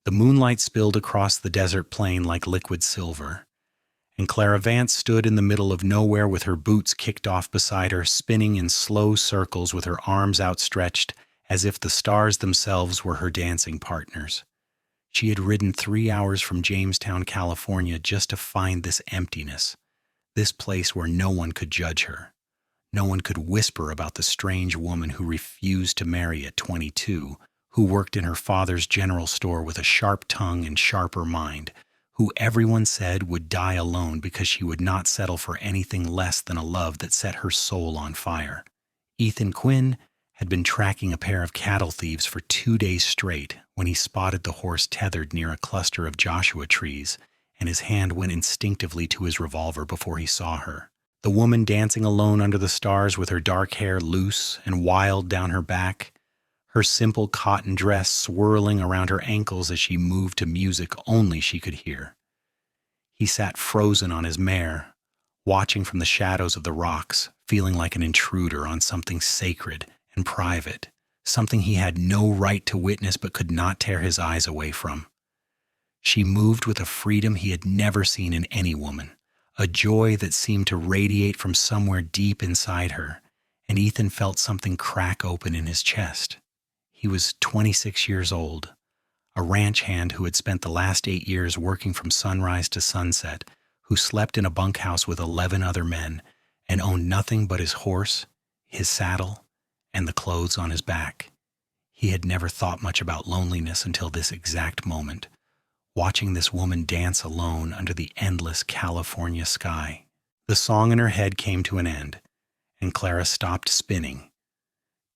The moonlight spilled across the desert plain like liquid silver, and Clara Vance stood in the middle of nowhere with her boots kicked off beside her, spinning in slow circles with her arms outstretched as if the stars themselves were her dancing partners. She had ridden 3 hours from Jamestown, California, just to find this emptiness, this place where no one could judge her. No one could whisper about the strange woman who refused to marry at 22, who worked in her father's general store with a sharp tongue and sharper mind, who everyone said would die alone because she would not settle for anything less than a love that set her soul on fire. Ethan Quinn had been tracking a pair of cattle thieves for 2 days straight when he spotted the horse tethered near a cluster of Joshua trees, and his hand went instinctively to his revolver before he saw her. The woman dancing alone under the stars with her dark hair loose and wild down her back, her simple cotton dress swirling around her ankles as she moved to music only she could hear. He sat frozen on his mare, watching from the shadows of the rocks, feeling like an intruder on something sacred and private, something he had no right to witness but could not tear his eyes away from. She moved with a freedom he had never seen in any woman, a joy that seemed to radiate from somewhere deep inside her, and Ethan felt something crack open in his chest. He was 26 years old, a ranch hand who had spent the last 8 years working from sunrise to sunset, who slept in a bunkhouse with 11 other men and owned nothing but his horse, his saddle, and the clothes on his back. He had never thought much about loneliness until this exact moment, watching this woman dance alone under the endless California sky. The song in her head came to an end, and Clara stopped spinning,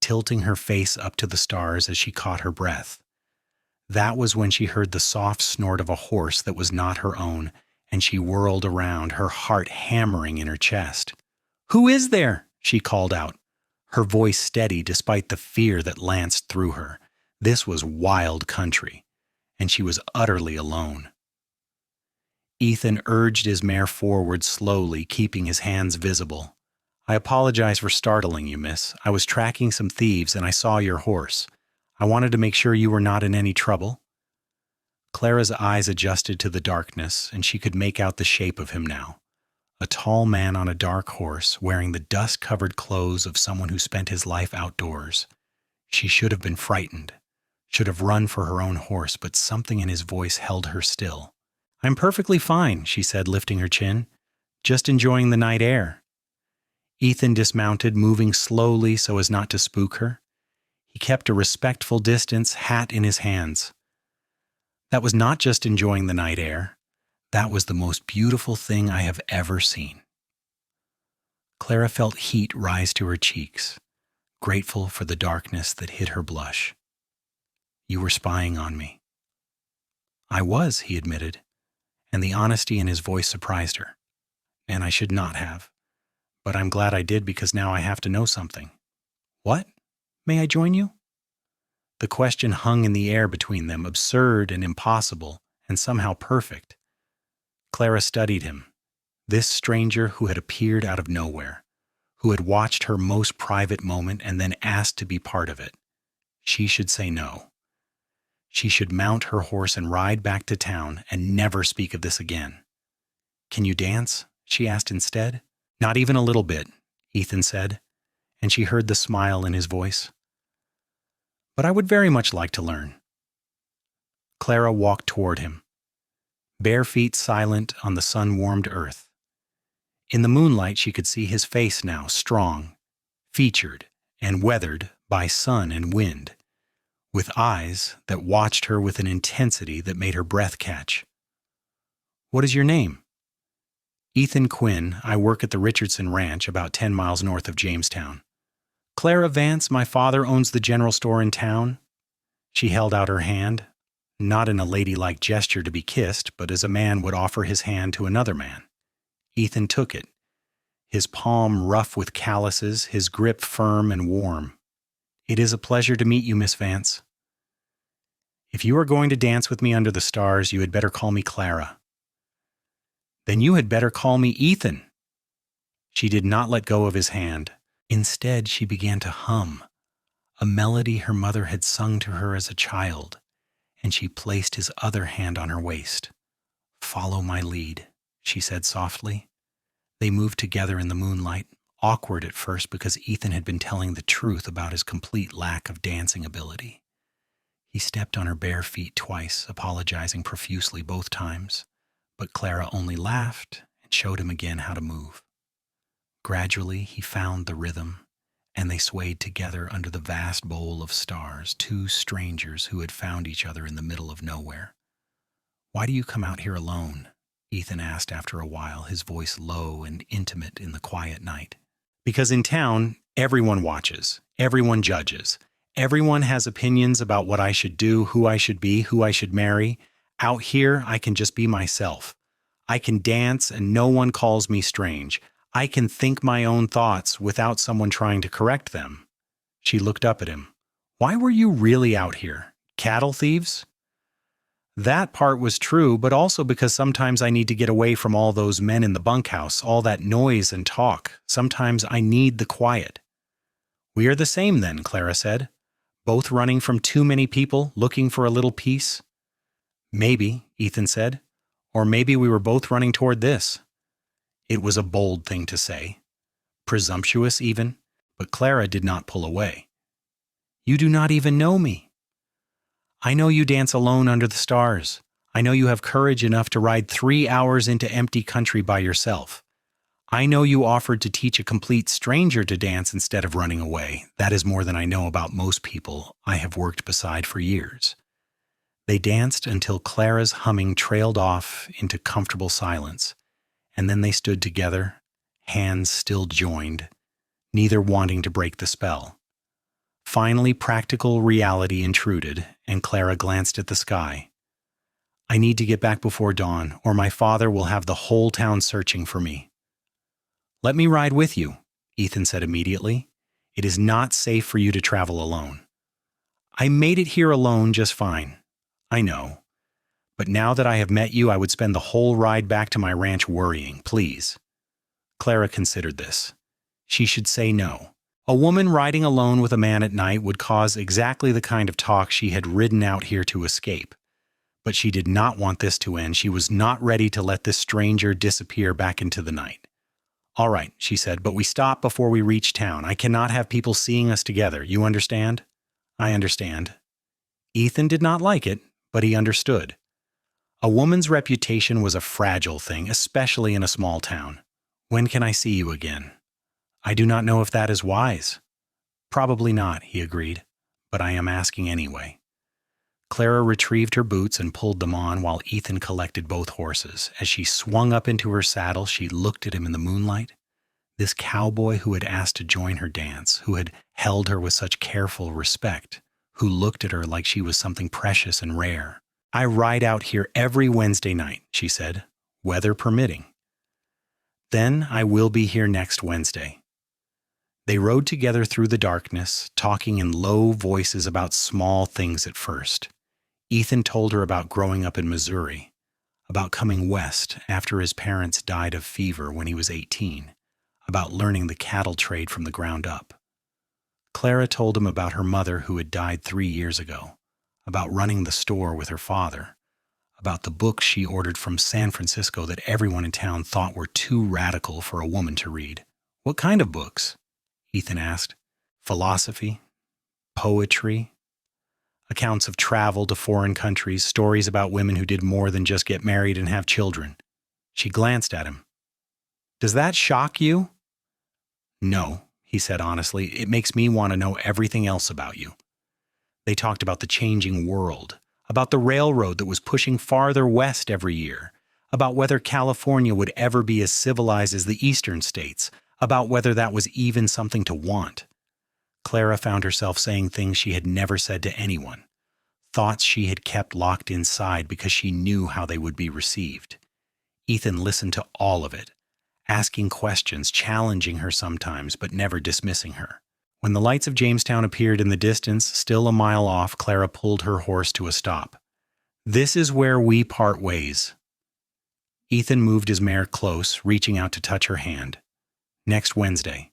tilting her face up to the stars as she caught her breath. That was when she heard the soft snort of a horse that was not her own, and she whirled around, her heart hammering in her chest. "Who is there?" she called out, her voice steady despite the fear that lanced through her. This was wild country, and she was utterly alone. Ethan urged his mare forward slowly, keeping his hands visible. "I apologize for startling you, miss. I was tracking some thieves and I saw your horse. I wanted to make sure you were not in any trouble." Clara's eyes adjusted to the darkness, and she could make out the shape of him now. A tall man on a dark horse, wearing the dust-covered clothes of someone who spent his life outdoors. She should have been frightened, should have run for her own horse, but something in his voice held her still. "I'm perfectly fine," she said, lifting her chin. "Just enjoying the night air." Ethan dismounted, moving slowly so as not to spook her. He kept a respectful distance, hat in his hands. "That was not just enjoying the night air. That was the most beautiful thing I have ever seen." Clara felt heat rise to her cheeks, grateful for the darkness that hid her blush. "You were spying on me." "I was," he admitted, and the honesty in his voice surprised her. "And I should not have. But I'm glad I did because now I have to know something." "What? May I join you?" The question hung in the air between them, absurd and impossible, and somehow perfect. Clara studied him, this stranger who had appeared out of nowhere, who had watched her most private moment and then asked to be part of it. She should say no. She should mount her horse and ride back to town and never speak of this again. "Can you dance?" she asked instead. "Not even a little bit," Ethan said, and she heard the smile in his voice. "But I would very much like to learn." Clara walked toward him, bare feet silent on the sun-warmed earth. In the moonlight she could see his face now, strong, featured, and weathered by sun and wind, with eyes that watched her with an intensity that made her breath catch. "What is your name?" "Ethan Quinn. I work at the Richardson Ranch, about 10 miles north of Jamestown." "Clara Vance, my father owns the general store in town." She held out her hand, not in a ladylike gesture to be kissed, but as a man would offer his hand to another man. Ethan took it, his palm rough with calluses, his grip firm and warm. "It is a pleasure to meet you, Miss Vance. If you are going to dance with me under the stars, you had better call me Clara." "Then you had better call me Ethan." She did not let go of his hand. Instead, she began to hum, a melody her mother had sung to her as a child, and she placed his other hand on her waist. "Follow my lead," she said softly. They moved together in the moonlight, awkward at first because Ethan had been telling the truth about his complete lack of dancing ability. He stepped on her bare feet twice, apologizing profusely both times, but Clara only laughed and showed him again how to move. Gradually, he found the rhythm, and they swayed together under the vast bowl of stars, two strangers who had found each other in the middle of nowhere. "Why do you come out here alone?" Ethan asked after a while, his voice low and intimate in the quiet night. "Because in town, everyone watches, everyone judges. Everyone has opinions about what I should do, who I should be, who I should marry. Out here, I can just be myself. I can dance and no one calls me strange. I can think my own thoughts without someone trying to correct them." She looked up at him. "Why were you really out here? Cattle thieves?" "That part was true, but also because sometimes I need to get away from all those men in the bunkhouse, all that noise and talk. Sometimes I need the quiet." "We are the same then," Clara said. "Both running from too many people, looking for a little peace." "Maybe," Ethan said. "Or maybe we were both running toward this." It was a bold thing to say. Presumptuous even, but Clara did not pull away. "You do not even know me." "I know you dance alone under the stars. I know you have courage enough to ride 3 hours into empty country by yourself. I know you offered to teach a complete stranger to dance instead of running away. That is more than I know about most people I have worked beside for years." They danced until Clara's humming trailed off into comfortable silence, and then they stood together, hands still joined, neither wanting to break the spell. Finally, practical reality intruded, and Clara glanced at the sky. "I need to get back before dawn, or my father will have the whole town searching for me." "Let me ride with you," Ethan said immediately. "It is not safe for you to travel alone." "I made it here alone just fine." "I know. But now that I have met you, I would spend the whole ride back to my ranch worrying, please." Clara considered this. She should say no. A woman riding alone with a man at night would cause exactly the kind of talk she had ridden out here to escape. But she did not want this to end. She was not ready to let this stranger disappear back into the night. "All right," she said, "but we stop before we reach town. I cannot have people seeing us together. You understand?" "I understand." Ethan did not like it, but he understood. A woman's reputation was a fragile thing, especially in a small town. "When can I see you again?" "I do not know if that is wise." "Probably not," he agreed, "but I am asking anyway." Clara retrieved her boots and pulled them on while Ethan collected both horses. As she swung up into her saddle, she looked at him in the moonlight. This cowboy who had asked to join her dance, who had held her with such careful respect, who looked at her like she was something precious and rare. "I ride out here every Wednesday night," she said, "weather permitting." "Then I will be here next Wednesday." They rode together through the darkness, talking in low voices about small things at first. Ethan told her about growing up in Missouri, about coming west after his parents died of fever when he was 18, about learning the cattle trade from the ground up. Clara told him about her mother who had died 3 years ago, about running the store with her father, about the books she ordered from San Francisco that everyone in town thought were too radical for a woman to read. "What kind of books?" Ethan asked. "Philosophy, poetry, accounts of travel to foreign countries, stories about women who did more than just get married and have children." She glanced at him. "Does that shock you?" "No," he said honestly. "It makes me want to know everything else about you." They talked about the changing world, about the railroad that was pushing farther west every year, about whether California would ever be as civilized as the eastern states, about whether that was even something to want. Clara found herself saying things she had never said to anyone, thoughts she had kept locked inside because she knew how they would be received. Ethan listened to all of it, asking questions, challenging her sometimes, but never dismissing her. When the lights of Jamestown appeared in the distance, still a mile off, Clara pulled her horse to a stop. "This is where we part ways." Ethan moved his mare close, reaching out to touch her hand. "Next Wednesday."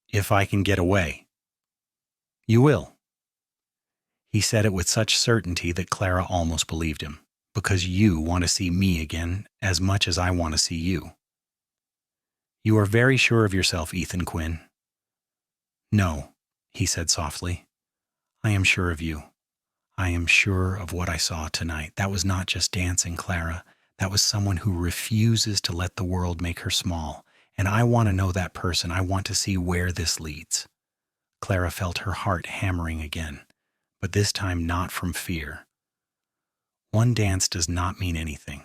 "If I can get away." "You will." He said it with such certainty that Clara almost believed him. Because you want to see me again as much as I want to see you. You are very sure of yourself, Ethan Quinn. No, he said softly. I am sure of you. I am sure of what I saw tonight. That was not just dancing, Clara. That was someone who refuses to let the world make her small. And I want to know that person. I want to see where this leads. Clara felt her heart hammering again, but this time not from fear. One dance does not mean anything.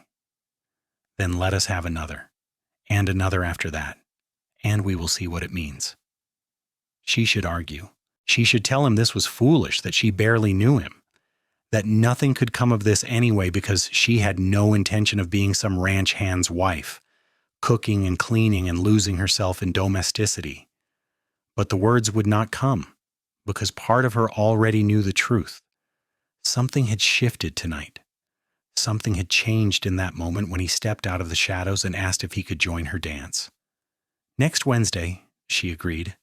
Then let us have another, and another after that, and we will see what it means. She should argue. She should tell him this was foolish, that she barely knew him, that nothing could come of this anyway because she had no intention of being some ranch hand's wife, cooking and cleaning and losing herself in domesticity. But the words would not come, because part of her already knew the truth. Something had shifted tonight. Something had changed in that moment when he stepped out of the shadows and asked if he could join her dance. Next Wednesday, she agreed,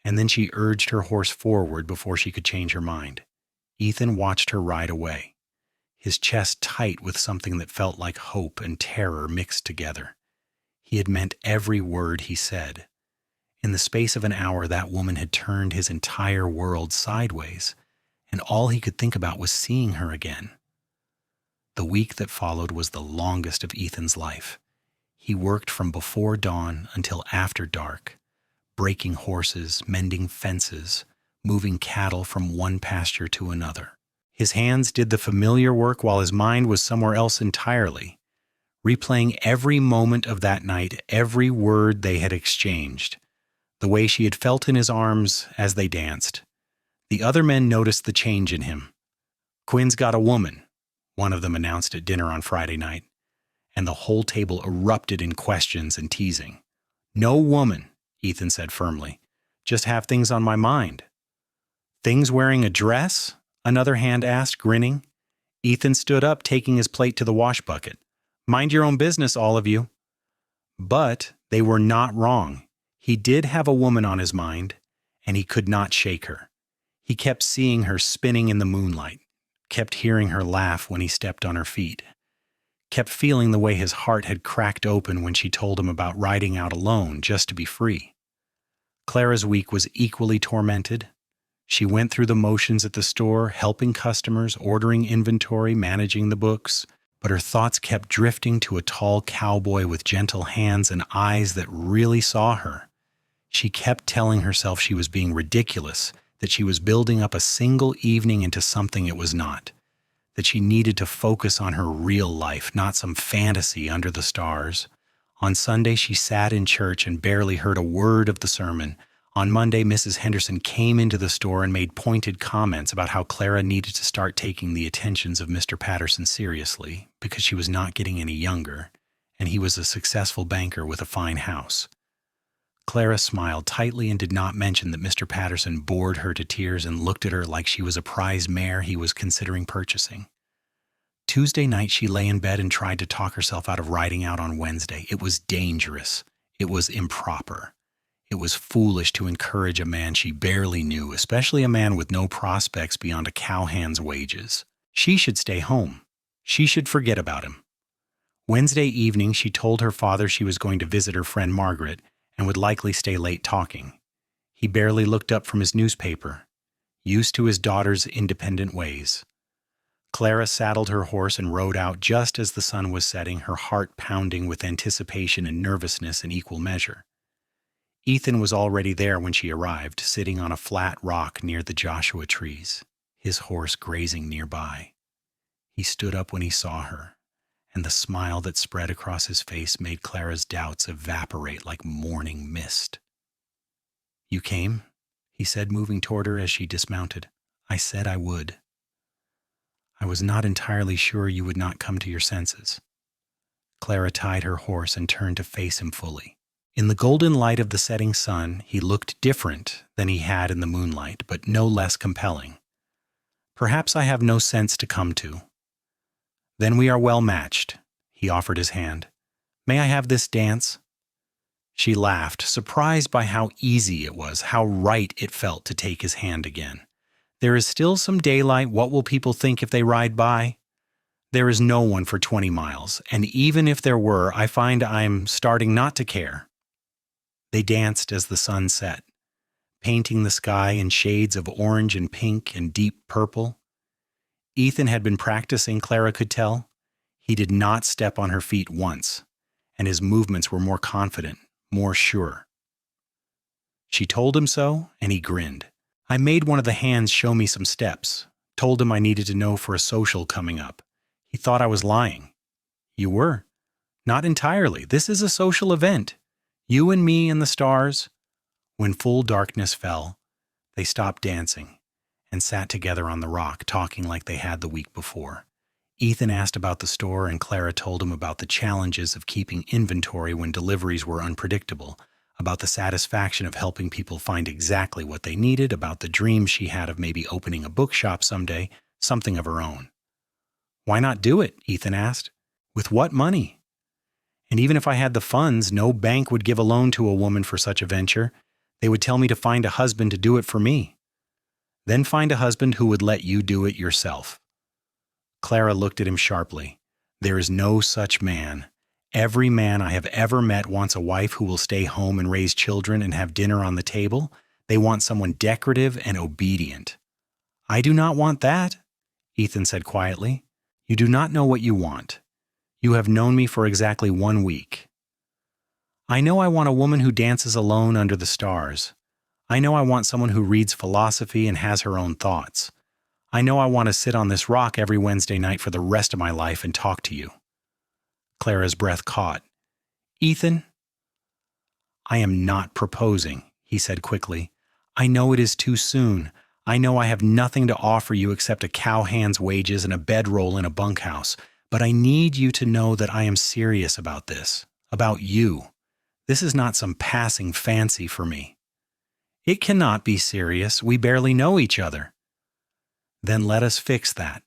and then she urged her horse forward before she could change her mind. Ethan watched her ride away, his chest tight with something that felt like hope and terror mixed together. He had meant every word he said. In the space of an hour, that woman had turned his entire world sideways, and all he could think about was seeing her again. The week that followed was the longest of Ethan's life. He worked from before dawn until after dark, breaking horses, mending fences, moving cattle from one pasture to another. His hands did the familiar work while his mind was somewhere else entirely, replaying every moment of that night, every word they had exchanged, the way she had felt in his arms as they danced. The other men noticed the change in him. Quinn's got a woman, one of them announced at dinner on Friday night, and the whole table erupted in questions and teasing. No woman, Ethan said firmly. Just have things on my mind. Things wearing a dress? Another hand asked, grinning. Ethan stood up, taking his plate to the wash bucket. Mind your own business, all of you. But they were not wrong. He did have a woman on his mind, and he could not shake her. He kept seeing her spinning in the moonlight, kept hearing her laugh when he stepped on her feet, kept feeling the way his heart had cracked open when she told him about riding out alone just to be free. Clara's week was equally tormented. She went through the motions at the store, helping customers, ordering inventory, managing the books, but her thoughts kept drifting to a tall cowboy with gentle hands and eyes that really saw her. She kept telling herself she was being ridiculous, that she was building up a single evening into something it was not, that she needed to focus on her real life, not some fantasy under the stars. On Sunday, she sat in church and barely heard a word of the sermon. On Monday, Mrs. Henderson came into the store and made pointed comments about how Clara needed to start taking the attentions of Mr. Patterson seriously because she was not getting any younger, and he was a successful banker with a fine house. Clara smiled tightly and did not mention that Mr. Patterson bored her to tears and looked at her like she was a prize mare he was considering purchasing. Tuesday night, she lay in bed and tried to talk herself out of riding out on Wednesday. It was dangerous. It was improper. It was foolish to encourage a man she barely knew, especially a man with no prospects beyond a cowhand's wages. She should stay home. She should forget about him. Wednesday evening, she told her father she was going to visit her friend Margaret and would likely stay late talking. He barely looked up from his newspaper, used to his daughter's independent ways. Clara saddled her horse and rode out just as the sun was setting, her heart pounding with anticipation and nervousness in equal measure. Ethan was already there when she arrived, sitting on a flat rock near the Joshua trees, his horse grazing nearby. He stood up when he saw her, and the smile that spread across his face made Clara's doubts evaporate like morning mist. "You came?" he said, moving toward her as she dismounted. "I said I would. I was not entirely sure you would not come to your senses." Clara tied her horse and turned to face him fully. In the golden light of the setting sun, he looked different than he had in the moonlight, but no less compelling. "Perhaps I have no sense to come to." "Then we are well matched." He offered his hand. "May I have this dance?" She laughed, surprised by how easy it was, how right it felt to take his hand again. There is still some daylight. What will people think if they ride by? There is no one for 20 miles, and even if there were, I find I'm starting not to care. They danced as the sun set, painting the sky in shades of orange and pink and deep purple. Ethan had been practicing, Clara could tell. He did not step on her feet once, and his movements were more confident, more sure. She told him so, and he grinned. I made one of the hands show me some steps, told him I needed to know for a social coming up. He thought I was lying. You were. Not entirely. This is a social event. You and me and the stars. When full darkness fell, they stopped dancing and sat together on the rock, talking like they had the week before. Ethan asked about the store, and Clara told him about the challenges of keeping inventory when deliveries were unpredictable, about the satisfaction of helping people find exactly what they needed, about the dream she had of maybe opening a bookshop someday, something of her own. Why not do it? Ethan asked. With what money? And even if I had the funds, no bank would give a loan to a woman for such a venture. They would tell me to find a husband to do it for me. Then find a husband who would let you do it yourself. Clara looked at him sharply. There is no such man. Every man I have ever met wants a wife who will stay home and raise children and have dinner on the table. They want someone decorative and obedient. I do not want that, Ethan said quietly. You do not know what you want. You have known me for exactly 1 week. I know I want a woman who dances alone under the stars. I know I want someone who reads philosophy and has her own thoughts. I know I want to sit on this rock every Wednesday night for the rest of my life and talk to you. Clara's breath caught. Ethan, I am not proposing, he said quickly. I know it is too soon. I know I have nothing to offer you except a cowhand's wages and a bedroll in a bunkhouse, but I need you to know that I am serious about this, about you. This is not some passing fancy for me. It cannot be serious. We barely know each other. Then let us fix that.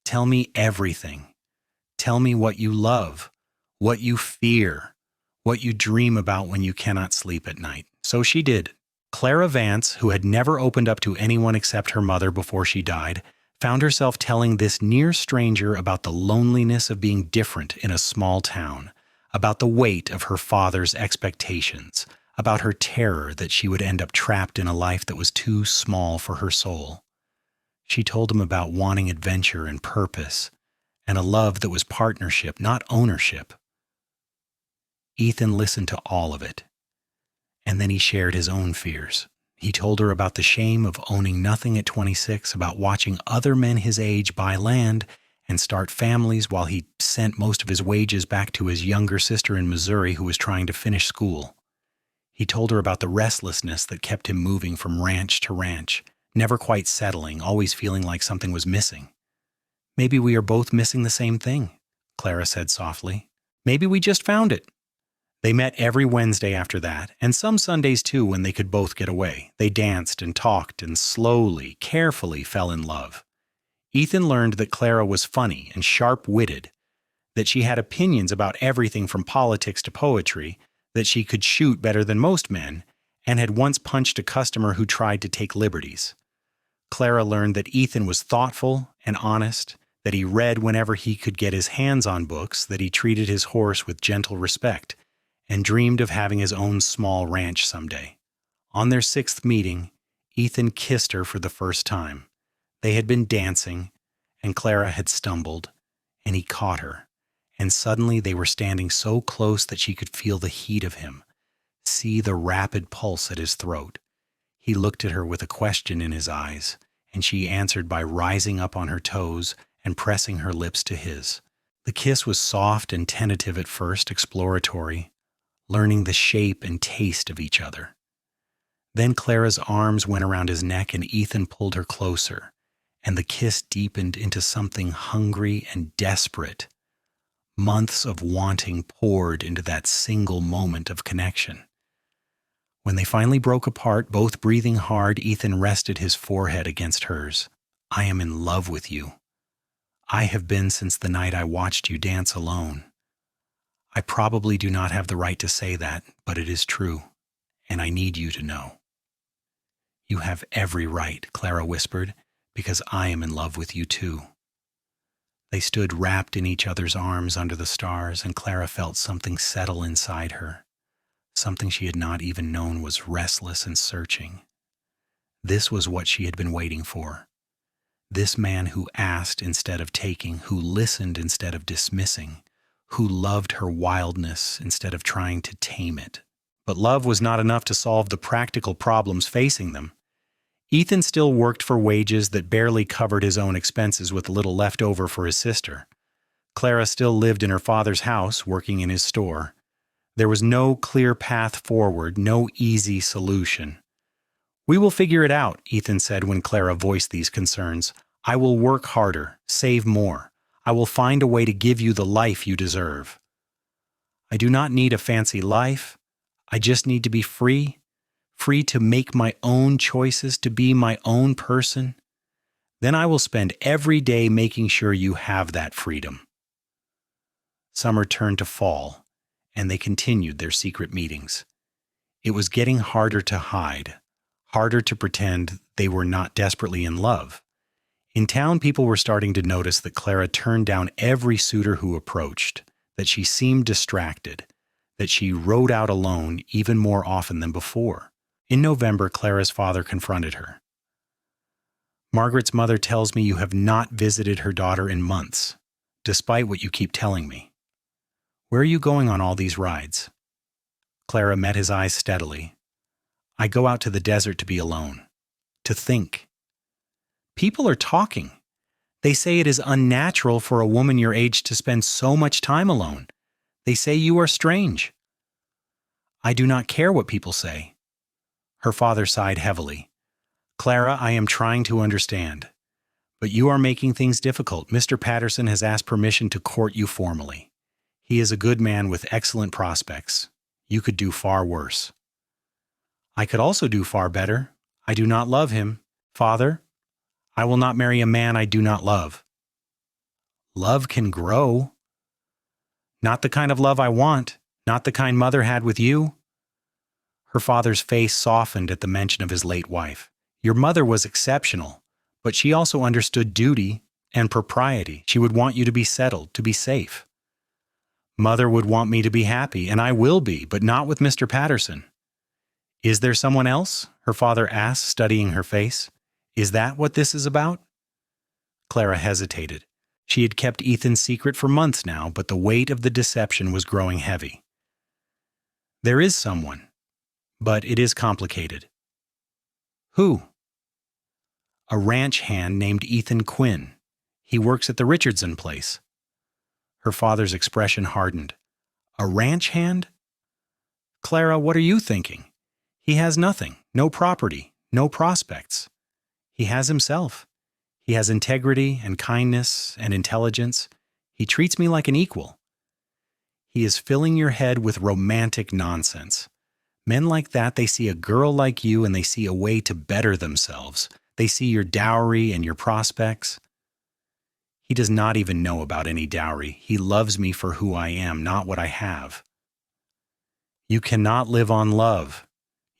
Tell me everything. Tell me what you love, what you fear, what you dream about when you cannot sleep at night. So she did. Clara Vance, who had never opened up to anyone except her mother before she died, found herself telling this near stranger about the loneliness of being different in a small town, about the weight of her father's expectations, about her terror that she would end up trapped in a life that was too small for her soul. She told him about wanting adventure and purpose, and a love that was partnership, not ownership. Ethan listened to all of it, and then he shared his own fears. He told her about the shame of owning nothing at 26, about watching other men his age buy land and start families while he sent most of his wages back to his younger sister in Missouri who was trying to finish school. He told her about the restlessness that kept him moving from ranch to ranch, never quite settling, always feeling like something was missing. Maybe we are both missing the same thing, Clara said softly. Maybe we just found it. They met every Wednesday after that, and some Sundays too when they could both get away. They danced and talked and slowly, carefully fell in love. Ethan learned that Clara was funny and sharp-witted, that she had opinions about everything from politics to poetry, that she could shoot better than most men, and had once punched a customer who tried to take liberties. Clara learned that Ethan was thoughtful and honest, that he read whenever he could get his hands on books, that he treated his horse with gentle respect, and dreamed of having his own small ranch someday. On their 6th meeting, Ethan kissed her for the first time. They had been dancing, and Clara had stumbled, and he caught her, and suddenly they were standing so close that she could feel the heat of him, see the rapid pulse at his throat. He looked at her with a question in his eyes, and she answered by rising up on her toes and pressing her lips to his. The kiss was soft and tentative at first, exploratory, learning the shape and taste of each other. Then Clara's arms went around his neck and Ethan pulled her closer, and the kiss deepened into something hungry and desperate. Months of wanting poured into that single moment of connection. When they finally broke apart, both breathing hard, Ethan rested his forehead against hers. I am in love with you. I have been since the night I watched you dance alone. I probably do not have the right to say that, but it is true, and I need you to know. You have every right, Clara whispered, because I am in love with you too." They stood wrapped in each other's arms under the stars, and Clara felt something settle inside her, something she had not even known was restless and searching. This was what she had been waiting for. This man who asked instead of taking, who listened instead of dismissing, who loved her wildness instead of trying to tame it. But love was not enough to solve the practical problems facing them. Ethan still worked for wages that barely covered his own expenses, with little left over for his sister. Clara still lived in her father's house, working in his store. There was no clear path forward, no easy solution. "We will figure it out," Ethan said when Clara voiced these concerns. "I will work harder, save more. I will find a way to give you the life you deserve." "I do not need a fancy life. I just need to be free. Free to make my own choices, to be my own person. Then I will spend every day making sure you have that freedom." Summer turned to fall, and they continued their secret meetings. It was getting harder to hide, harder to pretend they were not desperately in love. In town, people were starting to notice that Clara turned down every suitor who approached, that she seemed distracted, that she rode out alone even more often than before. In November, Clara's father confronted her. "Margaret's mother tells me you have not visited her daughter in months, despite what you keep telling me. Where are you going on all these rides?" Clara met his eyes steadily. "I go out to the desert to be alone, to think. People are talking. They say it is unnatural for a woman your age to spend so much time alone. They say you are strange." "I do not care what people say." Her father sighed heavily. "Clara, I am trying to understand. But you are making things difficult. Mr. Patterson has asked permission to court you formally. He is a good man with excellent prospects. You could do far worse." "I could also do far better. I do not love him. Father, I will not marry a man I do not love." "Love can grow." "Not the kind of love I want. Not the kind Mother had with you." Her father's face softened at the mention of his late wife. "Your mother was exceptional, but she also understood duty and propriety. She would want you to be settled, to be safe." "Mother would want me to be happy, and I will be, but not with Mr. Patterson." "Is there someone else?" her father asked, studying her face. "Is that what this is about?" Clara hesitated. She had kept Ethan's secret for months now, but the weight of the deception was growing heavy. "There is someone, but it is complicated." "Who?" "A ranch hand named Ethan Quinn. He works at the Richardson place." Her father's expression hardened. "A ranch hand? Clara, what are you thinking? He has nothing, no property, no prospects. He has himself. He has integrity and kindness and intelligence. He treats me like an equal. He is filling your head with romantic nonsense. Men like that, they see a girl like you and they see a way to better themselves. They see your dowry and your prospects. He does not even know about any dowry. He loves me for who I am, not what I have." "You cannot live on love.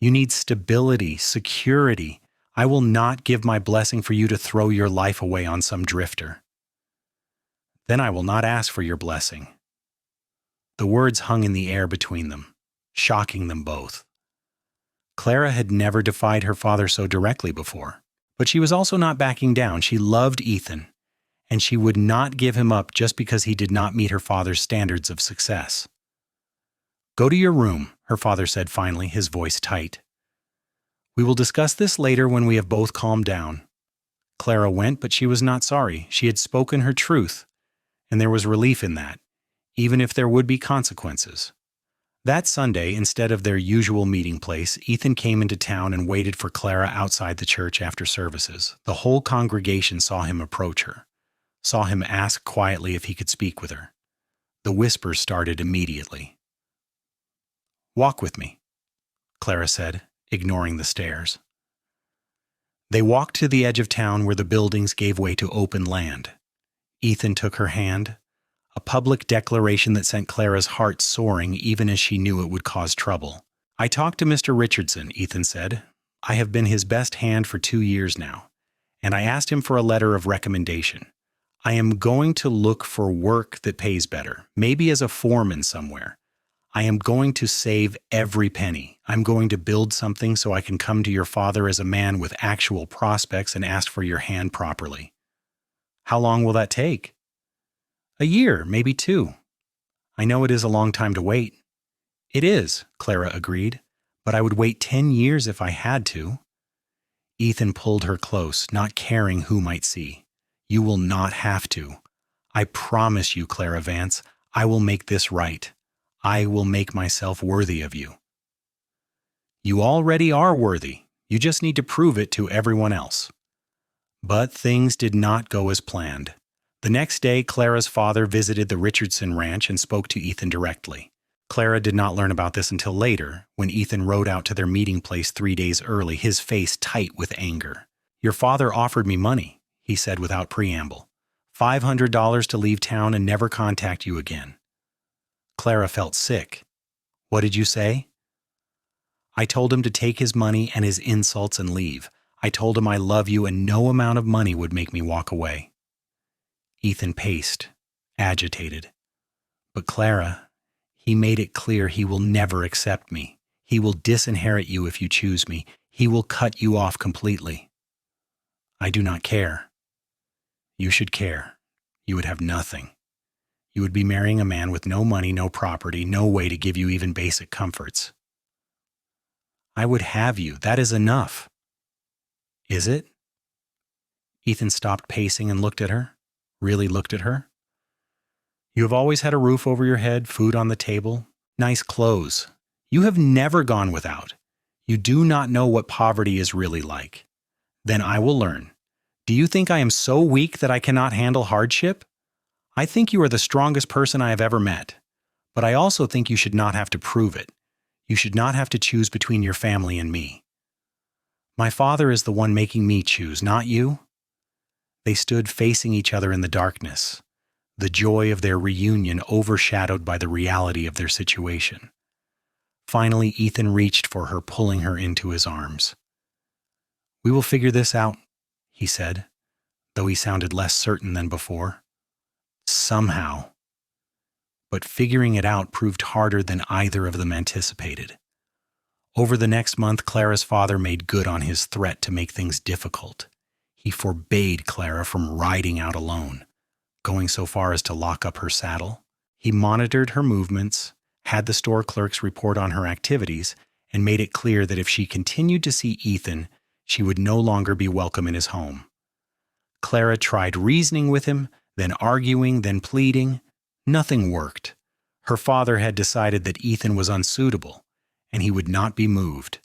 You need stability, security. I will not give my blessing for you to throw your life away on some drifter." "Then I will not ask for your blessing." The words hung in the air between them, shocking them both. Clara had never defied her father so directly before, but she was also not backing down. She loved Ethan, and she would not give him up just because he did not meet her father's standards of success. "Go to your room," her father said finally, his voice tight. "We will discuss this later when we have both calmed down." Clara went, but she was not sorry. She had spoken her truth, and there was relief in that, even if there would be consequences. That Sunday, instead of their usual meeting place, Ethan came into town and waited for Clara outside the church after services. The whole congregation saw him approach her, saw him ask quietly if he could speak with her. The whispers started immediately. "Walk with me," Clara said, ignoring the stares. They walked to the edge of town where the buildings gave way to open land. Ethan took her hand, a public declaration that sent Clara's heart soaring even as she knew it would cause trouble. "I talked to Mr. Richardson," Ethan said. "I have been his best hand for 2 years now, and I asked him for a letter of recommendation. I am going to look for work that pays better, maybe as a foreman somewhere. I am going to save every penny. I'm going to build something so I can come to your father as a man with actual prospects and ask for your hand properly. How long will that take? A year, maybe 2. I know it is a long time to wait. It is, Clara agreed, but I would wait 10 years if I had to. Ethan pulled her close, not caring who might see. You will not have to. I promise you, Clara Vance, I will make this right. I will make myself worthy of you. You already are worthy. You just need to prove it to everyone else. But things did not go as planned. The next day, Clara's father visited the Richardson ranch and spoke to Ethan directly. Clara did not learn about this until later, when Ethan rode out to their meeting place 3 days early, his face tight with anger. Your father offered me money, he said without preamble. $500 to leave town and never contact you again. Clara felt sick. What did you say? I told him to take his money and his insults and leave. I told him I love you and no amount of money would make me walk away. Ethan paced, agitated. But Clara, he made it clear he will never accept me. He will disinherit you if you choose me. He will cut you off completely. I do not care. You should care. You would have nothing. You would be marrying a man with no money, no property, no way to give you even basic comforts. I would have you. That is enough. Is it? Ethan stopped pacing and looked at her. Really looked at her. You have always had a roof over your head, food on the table, nice clothes. You have never gone without. You do not know what poverty is really like. Then I will learn. Do you think I am so weak that I cannot handle hardship? I think you are the strongest person I have ever met. But I also think you should not have to prove it. You should not have to choose between your family and me. My father is the one making me choose, not you. They stood facing each other in the darkness, the joy of their reunion overshadowed by the reality of their situation. Finally, Ethan reached for her, pulling her into his arms. We will figure this out, he said, though he sounded less certain than before. Somehow. But figuring it out proved harder than either of them anticipated. Over the next month, Clara's father made good on his threat to make things difficult. He forbade Clara from riding out alone, going so far as to lock up her saddle. He monitored her movements, had the store clerks report on her activities, and made it clear that if she continued to see Ethan, she would no longer be welcome in his home. Clara tried reasoning with him, then arguing, then pleading. Nothing worked. Her father had decided that Ethan was unsuitable, and he would not be moved.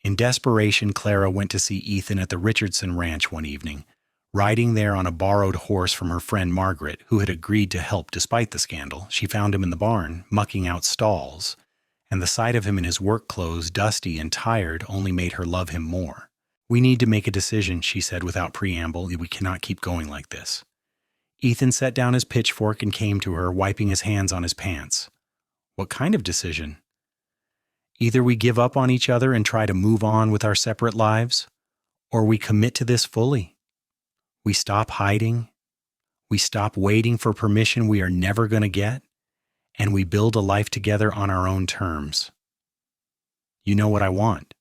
In desperation, Clara went to see Ethan at the Richardson ranch one evening, riding there on a borrowed horse from her friend Margaret, who had agreed to help despite the scandal. She found him in the barn, mucking out stalls, and the sight of him in his work clothes, dusty and tired, only made her love him more. We need to make a decision, she said without preamble. We cannot keep going like this. Ethan set down his pitchfork and came to her, wiping his hands on his pants. What kind of decision? Either we give up on each other and try to move on with our separate lives, or we commit to this fully. We stop hiding, we stop waiting for permission we are never going to get, and we build a life together on our own terms. You know what I want.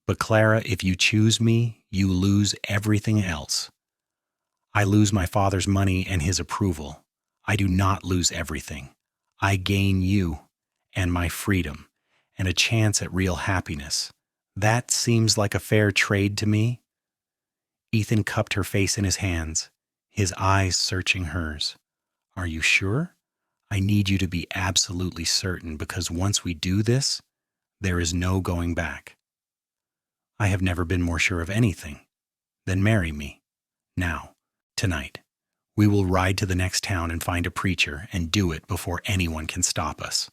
But Clara, if you choose me, you lose everything else. I lose my father's money and his approval. I do not lose everything. I gain you and my freedom and a chance at real happiness. That seems like a fair trade to me. Ethan cupped her face in his hands, his eyes searching hers. Are you sure? I need you to be absolutely certain, because once we do this, there is no going back. I have never been more sure of anything. Then marry me. Now. Tonight, we will ride to the next town and find a preacher and do it before anyone can stop us.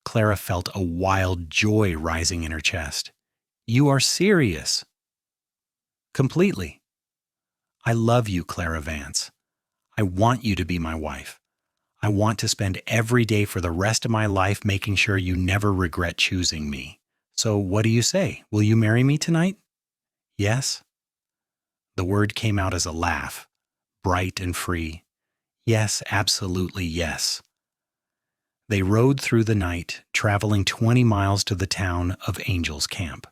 Clara felt a wild joy rising in her chest. You are serious? Completely. I love you, Clara Vance. I want you to be my wife. I want to spend every day for the rest of my life making sure you never regret choosing me. So what do you say? Will you marry me tonight? Yes? The word came out as a laugh, bright and free. Yes, absolutely yes. They rode through the night, traveling 20 miles to the town of Angels Camp.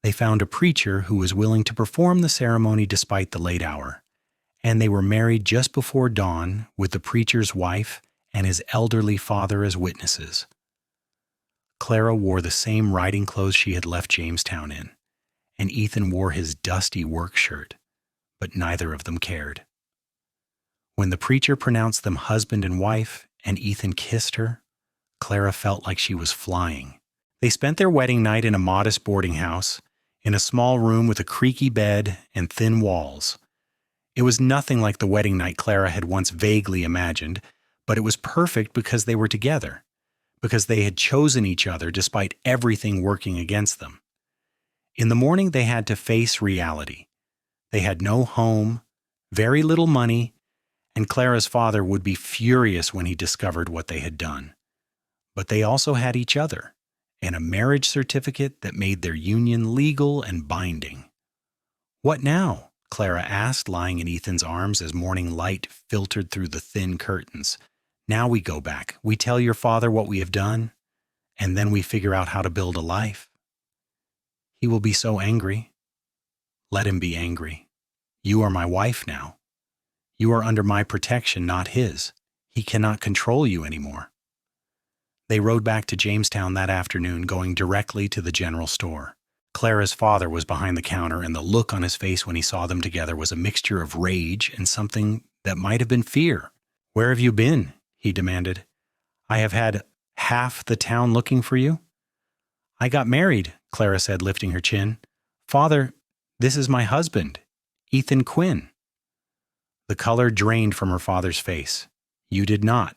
They found a preacher who was willing to perform the ceremony despite the late hour, and they were married just before dawn with the preacher's wife and his elderly father as witnesses. Clara wore the same riding clothes she had left Jamestown in, and Ethan wore his dusty work shirt, but neither of them cared. When the preacher pronounced them husband and wife, and Ethan kissed her, Clara felt like she was flying. They spent their wedding night in a modest boarding house, in a small room with a creaky bed and thin walls. It was nothing like the wedding night Clara had once vaguely imagined, but it was perfect because they were together, because they had chosen each other despite everything working against them. In the morning, they had to face reality. They had no home, very little money, and Clara's father would be furious when he discovered what they had done. But they also had each other, and a marriage certificate that made their union legal and binding. "What now?" Clara asked, lying in Ethan's arms as morning light filtered through the thin curtains. "Now we go back. We tell your father what we have done, and then we figure out how to build a life." "He will be so angry." "Let him be angry. You are my wife now. You are under my protection, not his. He cannot control you anymore." They rode back to Jamestown that afternoon, going directly to the general store. Clara's father was behind the counter, and the look on his face when he saw them together was a mixture of rage and something that might have been fear. "Where have you been?" he demanded. "I have had half the town looking for you." "I got married," Clara said, lifting her chin. "Father, this is my husband, Ethan Quinn." The color drained from her father's face. "You did not."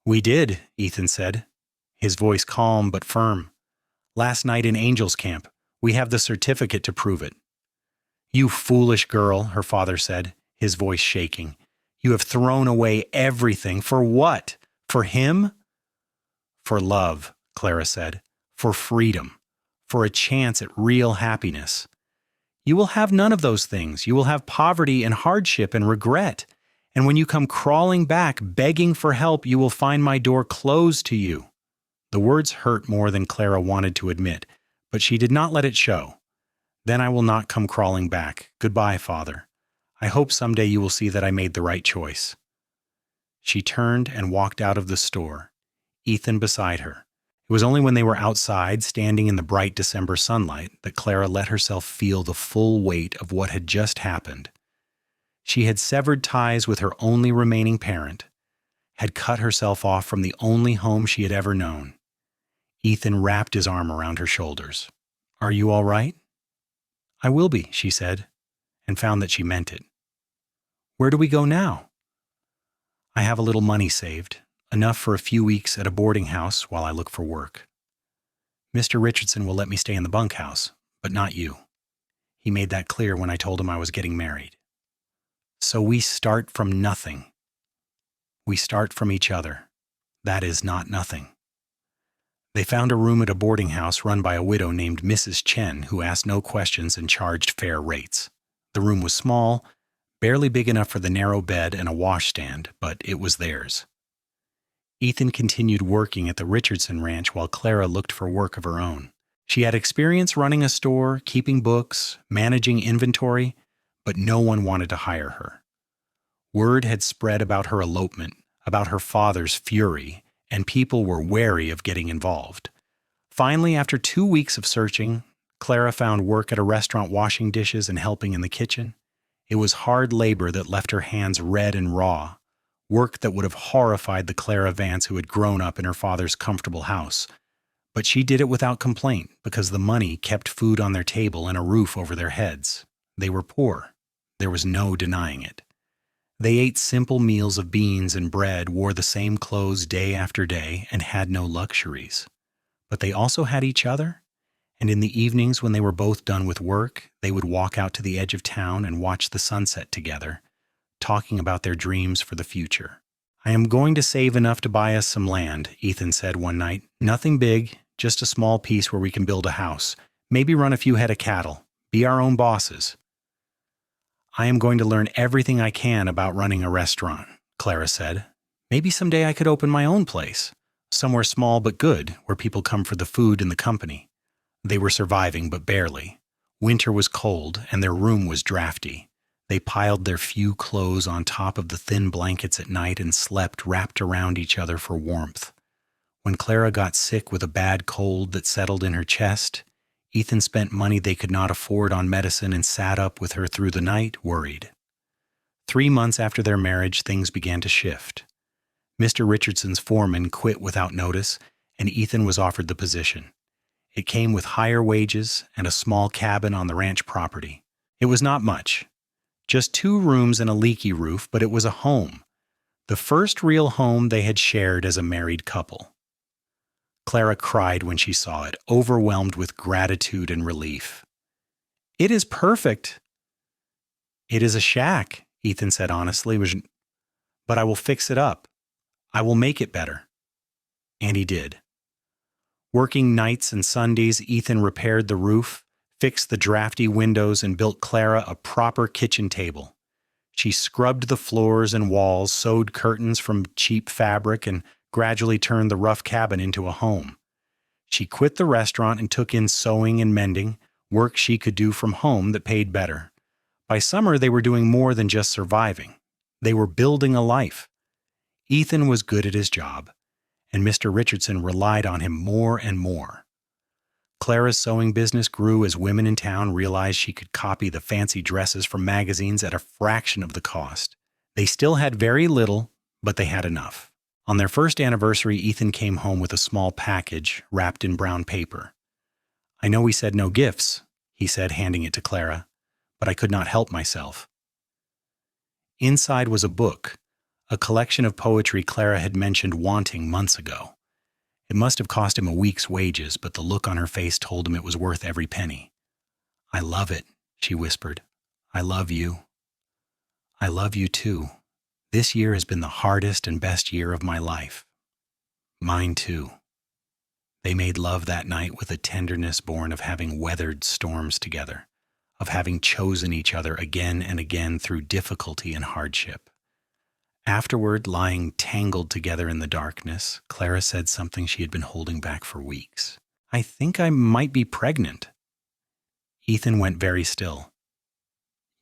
"We did," Ethan said, his voice calm but firm. "Last night in Angels Camp. We have the certificate to prove it." "You foolish girl," her father said, his voice shaking. "You have thrown away everything. For what? For him?" "For love," Clara said. "For freedom. For a chance at real happiness. You will have none of those things. You will have poverty and hardship and regret. And when you come crawling back, begging for help, you will find my door closed to you." The words hurt more than Clara wanted to admit, but she did not let it show. "Then I will not come crawling back. Goodbye, Father. I hope someday you will see that I made the right choice." She turned and walked out of the store, Ethan beside her. It was only when they were outside, standing in the bright December sunlight, that Clara let herself feel the full weight of what had just happened. She had severed ties with her only remaining parent, had cut herself off from the only home she had ever known. Ethan wrapped his arm around her shoulders. "Are you all right?" "I will be," she said, and found that she meant it. "Where do we go now?" "I have a little money saved, enough for a few weeks at a boarding house while I look for work. Mr. Richardson will let me stay in the bunkhouse, but not you. He made that clear when I told him I was getting married. So we start from nothing. We start from each other. That is not nothing." They found a room at a boarding house run by a widow named Mrs. Chen, who asked no questions and charged fair rates. The room was small, barely big enough for the narrow bed and a washstand, but it was theirs. Ethan continued working at the Richardson Ranch while Clara looked for work of her own. She had experience running a store, keeping books, managing inventory, but no one wanted to hire her. Word had spread about her elopement, about her father's fury, and people were wary of getting involved. Finally, after 2 weeks of searching, Clara found work at a restaurant washing dishes and helping in the kitchen. It was hard labor that left her hands red and raw, work that would have horrified the Clara Vance who had grown up in her father's comfortable house. But she did it without complaint because the money kept food on their table and a roof over their heads. They were poor. There was no denying it. They ate simple meals of beans and bread, wore the same clothes day after day, and had no luxuries. But they also had each other, and in the evenings when they were both done with work, they would walk out to the edge of town and watch the sunset together, talking about their dreams for the future. "I am going to save enough to buy us some land," Ethan said one night. "Nothing big, just a small piece where we can build a house, maybe run a few head of cattle, be our own bosses." I am going to learn everything I can about running a restaurant, Clara said. Maybe someday I could open my own place, somewhere small but good, where people come for the food and the company. They were surviving, but barely. Winter was cold, and their room was drafty. They piled their few clothes on top of the thin blankets at night and slept wrapped around each other for warmth. When Clara got sick with a bad cold that settled in her chest, Ethan spent money they could not afford on medicine and sat up with her through the night, worried. 3 months after their marriage, things began to shift. Mr. Richardson's foreman quit without notice, and Ethan was offered the position. It came with higher wages and a small cabin on the ranch property. It was not much. Just 2 rooms and a leaky roof, but it was a home. The first real home they had shared as a married couple. Clara cried when she saw it, overwhelmed with gratitude and relief. "It is perfect." "It is a shack," Ethan said honestly, "but I will fix it up. I will make it better." And he did. Working nights and Sundays, Ethan repaired the roof, fixed the drafty windows, and built Clara a proper kitchen table. She scrubbed the floors and walls, sewed curtains from cheap fabric, and gradually turned the rough cabin into a home. She quit the restaurant and took in sewing and mending, work she could do from home that paid better. By summer, they were doing more than just surviving. They were building a life. Ethan was good at his job, and Mr. Richardson relied on him more and more. Clara's sewing business grew as women in town realized she could copy the fancy dresses from magazines at a fraction of the cost. They still had very little, but they had enough. On their first anniversary, Ethan came home with a small package wrapped in brown paper. "I know we said no gifts," he said, handing it to Clara, "but I could not help myself." Inside was a book, a collection of poetry Clara had mentioned wanting months ago. It must have cost him a week's wages, but the look on her face told him it was worth every penny. "I love it," she whispered. "I love you. I love you too. This year has been the hardest and best year of my life. Mine too." They made love that night with a tenderness born of having weathered storms together, of having chosen each other again and again through difficulty and hardship. Afterward, lying tangled together in the darkness, Clara said something she had been holding back for weeks. "I think I might be pregnant." Ethan went very still.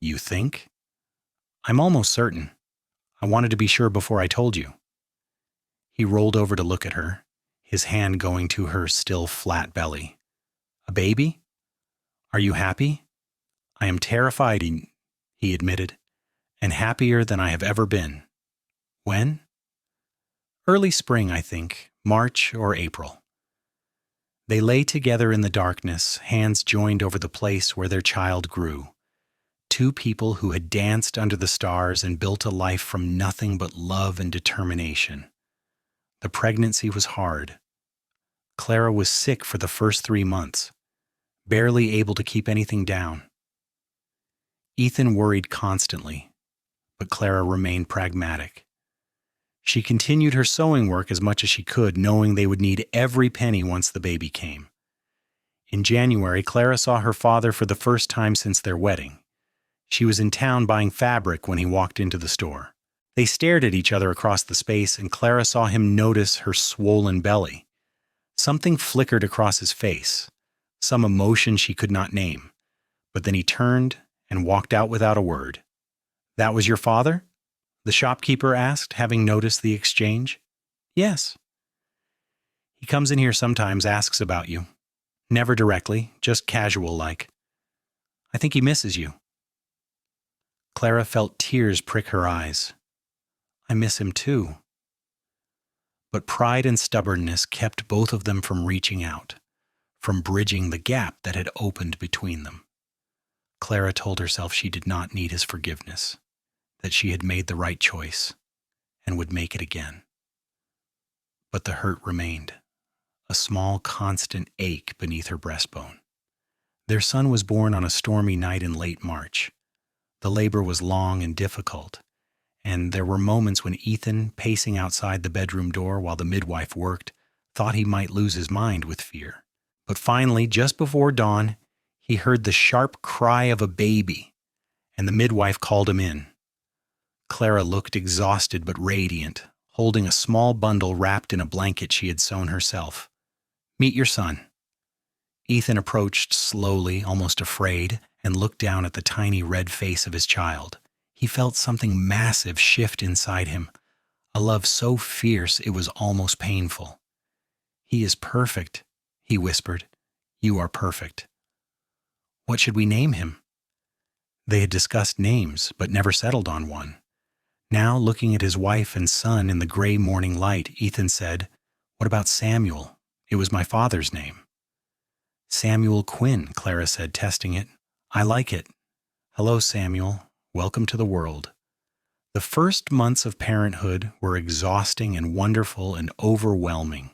"You think?" "I'm almost certain. I wanted to be sure before I told you." He rolled over to look at her, his hand going to her still flat belly. "A baby? Are you happy?" "I am terrified," he admitted, "and happier than I have ever been." "When?" "Early spring, I think, March or April." They lay together in the darkness, hands joined over the place where their child grew. 2 people who had danced under the stars and built a life from nothing but love and determination. The pregnancy was hard. Clara was sick for the first 3 months, barely able to keep anything down. Ethan worried constantly, but Clara remained pragmatic. She continued her sewing work as much as she could, knowing they would need every penny once the baby came. In January, Clara saw her father for the first time since their wedding. She was in town buying fabric when he walked into the store. They stared at each other across the space, and Clara saw him notice her swollen belly. Something flickered across his face, some emotion she could not name. But then he turned and walked out without a word. "That was your father?" the shopkeeper asked, having noticed the exchange. "Yes." "He comes in here sometimes, asks about you. Never directly, just casual-like. I think he misses you." Clara felt tears prick her eyes. "I miss him too." But pride and stubbornness kept both of them from reaching out, from bridging the gap that had opened between them. Clara told herself she did not need his forgiveness, that she had made the right choice and would make it again. But the hurt remained, a small, constant ache beneath her breastbone. Their son was born on a stormy night in late March. The labor was long and difficult, and there were moments when Ethan, pacing outside the bedroom door while the midwife worked, thought he might lose his mind with fear. But finally, just before dawn, he heard the sharp cry of a baby, and the midwife called him in. Clara looked exhausted but radiant, holding a small bundle wrapped in a blanket she had sewn herself. "Meet your son." Ethan approached slowly, almost afraid, and looked down at the tiny red face of his child. He felt something massive shift inside him, a love so fierce it was almost painful. "He is perfect," he whispered. "You are perfect." "What should we name him?" They had discussed names, but never settled on one. Now, looking at his wife and son in the gray morning light, Ethan said, "What about Samuel? It was my father's name." "Samuel Quinn," Clara said, testing it. "I like it." "Hello, Samuel. Welcome to the world." The first months of parenthood were exhausting and wonderful and overwhelming.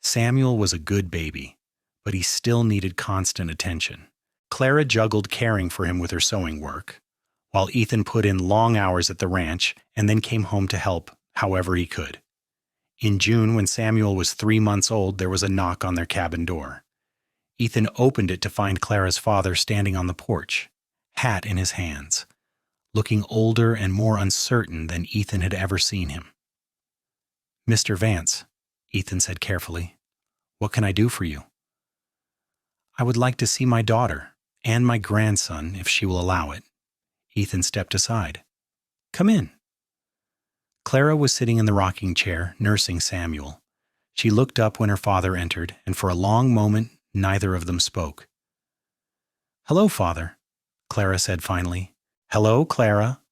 Samuel was a good baby, but he still needed constant attention. Clara juggled caring for him with her sewing work, while Ethan put in long hours at the ranch and then came home to help however he could. In June, when Samuel was 3 months old, there was a knock on their cabin door. Ethan opened it to find Clara's father standing on the porch, hat in his hands, looking older and more uncertain than Ethan had ever seen him. "Mr. Vance," Ethan said carefully, "what can I do for you?" "I would like to see my daughter and my grandson, if she will allow it." Ethan stepped aside. "Come in." Clara was sitting in the rocking chair, nursing Samuel. She looked up when her father entered, and for a long moment, neither of them spoke. "Hello, Father," Clara said finally. "Hello, Clara."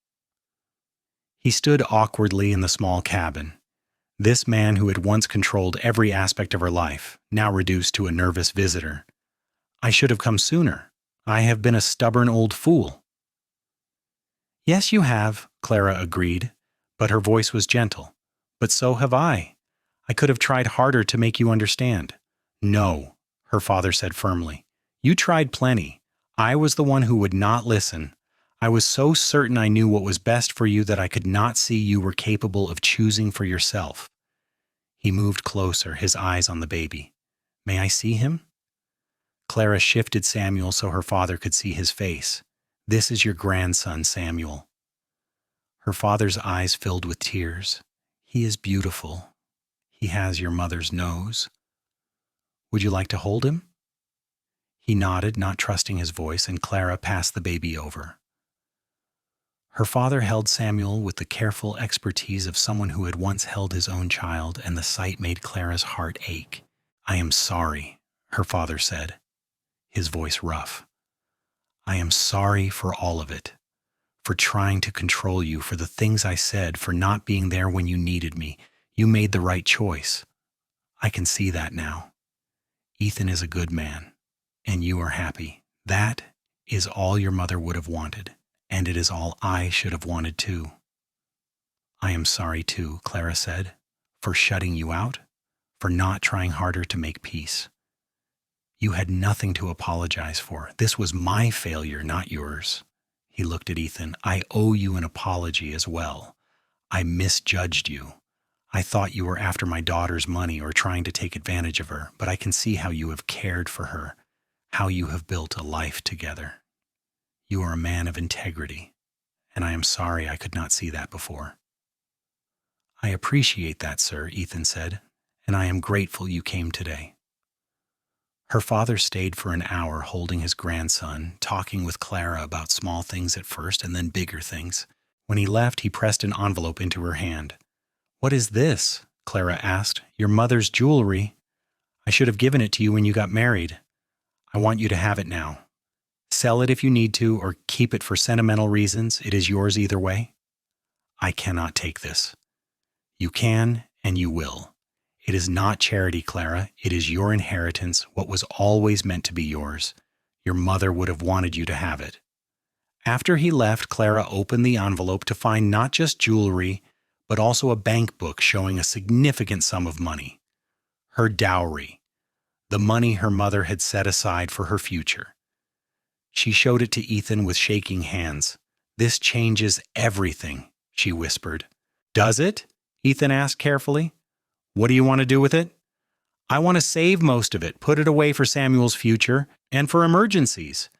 He stood awkwardly in the small cabin. This man who had once controlled every aspect of her life, now reduced to a nervous visitor. "I should have come sooner. I have been a stubborn old fool." "Yes, you have," Clara agreed, but her voice was gentle. "But so have I. I could have tried harder to make you understand." "No," her father said firmly. "You tried plenty. I was the one who would not listen. I was so certain I knew what was best for you that I could not see you were capable of choosing for yourself." He moved closer, his eyes on the baby. "May I see him?" Clara shifted Samuel so her father could see his face. "This is your grandson, Samuel." Her father's eyes filled with tears. "He is beautiful. He has your mother's nose. Would you like to hold him?" He nodded, not trusting his voice, and Clara passed the baby over. Her father held Samuel with the careful expertise of someone who had once held his own child, and the sight made Clara's heart ache. "I am sorry," her father said, his voice rough. "I am sorry for all of it, for trying to control you, for the things I said, for not being there when you needed me. You made the right choice. I can see that now. Ethan is a good man, and you are happy. That is all your mother would have wanted, and it is all I should have wanted too." "I am sorry too," Clara said, "for shutting you out, for not trying harder to make peace. You had nothing to apologize for. This was my failure, not yours." He looked at Ethan. "I owe you an apology as well. I misjudged you. I thought you were after my daughter's money or trying to take advantage of her, but I can see how you have cared for her, how you have built a life together. You are a man of integrity, and I am sorry I could not see that before." "I appreciate that, sir," Ethan said, "and I am grateful you came today." Her father stayed for an hour holding his grandson, talking with Clara about small things at first and then bigger things. When he left, he pressed an envelope into her hand. "What is this?" Clara asked. "Your mother's jewelry. I should have given it to you when you got married. I want you to have it now. Sell it if you need to, or keep it for sentimental reasons. It is yours either way." "I cannot take this." "You can, and you will. It is not charity, Clara. It is your inheritance, what was always meant to be yours. Your mother would have wanted you to have it." After he left, Clara opened the envelope to find not just jewelry, but also a bank book showing a significant sum of money. Her dowry, the money her mother had set aside for her future. She showed it to Ethan with shaking hands. "This changes everything," she whispered. "Does it?" Ethan asked carefully. "What do you want to do with it?" "I want to save most of it, put it away for Samuel's future and for emergencies.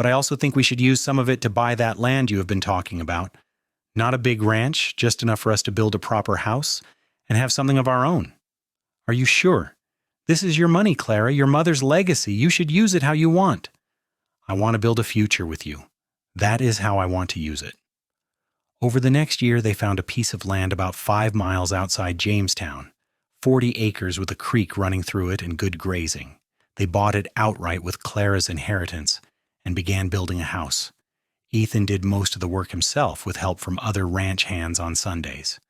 but I also think we should use some of it to buy that land you have been talking about. Not a big ranch, just enough for us to build a proper house and have something of our own. Are you sure? This is your money, Clara, your mother's legacy. You should use it how you want. I want to build a future with you. That is how I want to use it. Over the next year, they found a piece of land about 5 miles outside Jamestown, 40 acres with a creek running through it and good grazing. They bought it outright with Clara's inheritance and began building a house. Ethan did most of the work himself with help from other ranch hands on Sundays.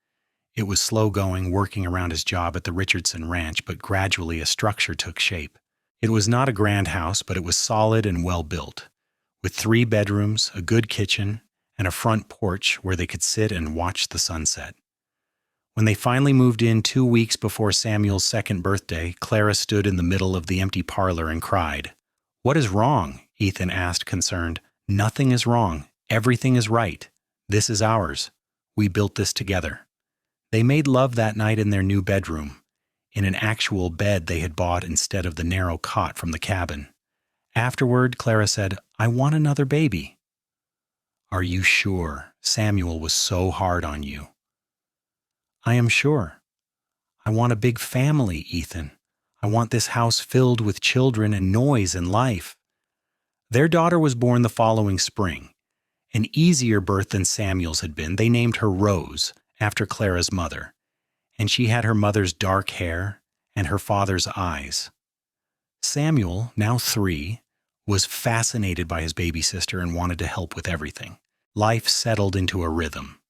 It was slow going, working around his job at the Richardson Ranch, but gradually a structure took shape. It was not a grand house, but it was solid and well built, with 3 bedrooms, a good kitchen, and a front porch where they could sit and watch the sunset. When they finally moved in 2 weeks before Samuel's 2nd birthday, Clara stood in the middle of the empty parlor and cried. "What is wrong?" Ethan asked, concerned. "Nothing is wrong. Everything is right. This is ours. We built this together." They made love that night in their new bedroom, in an actual bed they had bought instead of the narrow cot from the cabin. Afterward, Clara said, "I want another baby." "Are you sure? Samuel was so hard on you." "I am sure. I want a big family, Ethan. I want this house filled with children and noise and life." Their daughter was born the following spring. An easier birth than Samuel's had been. They named her Rose, after Clara's mother, and she had her mother's dark hair and her father's eyes. Samuel, now 3, was fascinated by his baby sister and wanted to help with everything. Life settled into a rhythm.